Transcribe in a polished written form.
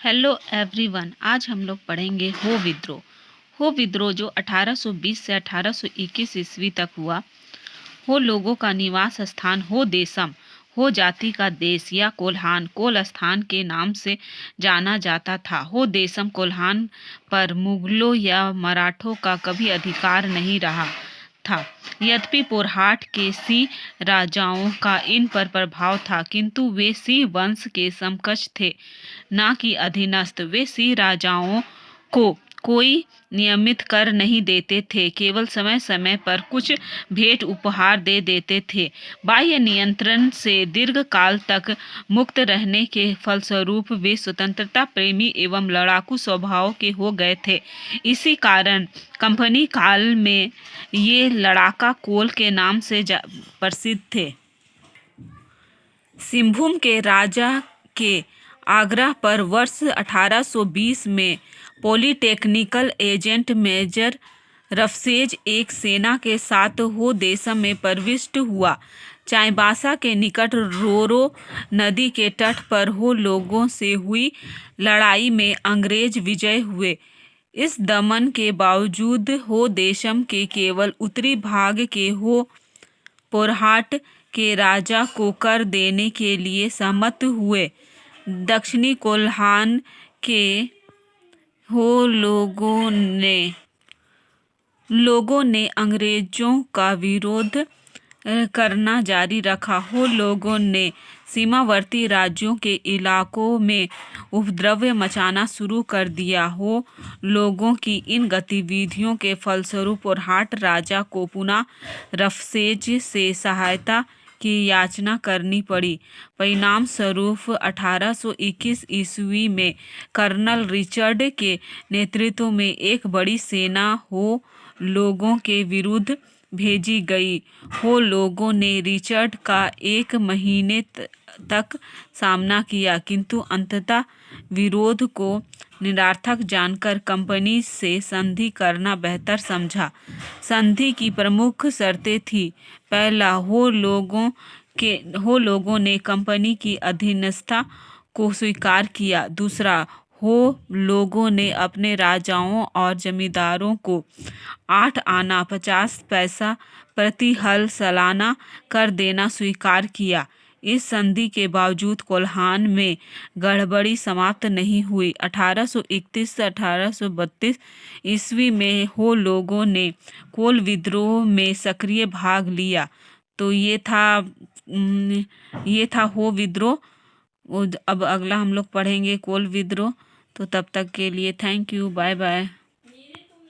Hello everyone. आज हम लोग पढ़ेंगे हो विद्रोह। हो विद्रोह जो 1820 से 1821 ईस्वी तक हुआ। हो लोगों का निवास स्थान, हो देशम, हो जाति का देश या कोल्हान, कोल स्थान के नाम से जाना जाता था। हो देशम कोल्हान पर मुगलों या मराठों का कभी अधिकार नहीं रहा था। यद्यपि पोरहाट के सी राजाओं का इन पर प्रभाव था, किंतु वे सी वंश के समकक्ष थे, ना कि अधीनस्थ। वे सी राजाओं को कोई नियमित कर नहीं देते थे, केवल समय समय पर कुछ भेंट उपहार दे देते थे। बाह्य नियंत्रण से दीर्घ काल तक मुक्त रहने के फलस्वरूप वे स्वतंत्रता प्रेमी एवं लड़ाकू स्वभाव के हो गए थे। इसी कारण कंपनी काल में ये लड़ाका कोल के नाम से प्रसिद्ध थे। सिंहभूम के राजा के आग्रह पर वर्ष 1820 में पॉलिटेक्निकल एजेंट मेजर रफसेज एक सेना के साथ हो देशम में प्रविष्ट हुआ। चाईबासा के निकट रोरो नदी के तट पर हो लोगों से हुई लड़ाई में अंग्रेज विजय हुए। इस दमन के बावजूद हो देशम के केवल उत्तरी भाग के हो पोरहाट के राजा को कर देने के लिए सहमत हुए। दक्षिणी कोल्हान के हो लोगों ने अंग्रेजों का विरोध करना जारी रखा। हो लोगों ने सीमावर्ती राज्यों के इलाकों में उपद्रव मचाना शुरू कर दिया। हो लोगों की इन गतिविधियों के फलस्वरूप पोरहाट राजा को पुनः रफसेज से सहायता की याचना करनी पड़ी। परिणाम स्वरूप 1821 ईस्वी में कर्नल रिचर्ड के नेतृत्व में एक बड़ी सेना हो लोगों के विरुद्ध भेजी गई। हो लोगों ने रिचर्ड का एक महीने तक सामना किया, किंतु अंततः विरोध को निरर्थक जानकर कंपनी से संधि करना बेहतर समझा। संधि की प्रमुख शर्तें थी: पहला, हो लोगों ने कंपनी की अधीनस्था को स्वीकार किया। दूसरा, हो लोगों ने अपने राजाओं और जमींदारों को 8 आना 50 पैसा प्रति हल सालाना कर देना स्वीकार किया। इस संधि के बावजूद कोल्हान में गड़बड़ी समाप्त नहीं हुई। 1831 से 1832 ईस्वी में हो लोगों ने कोल विद्रोह में सक्रिय भाग लिया। तो ये था हो विद्रोह। अब अगला हम लोग पढ़ेंगे कोल विद्रोह। तो तब तक के लिए थैंक यू, बाय बाय।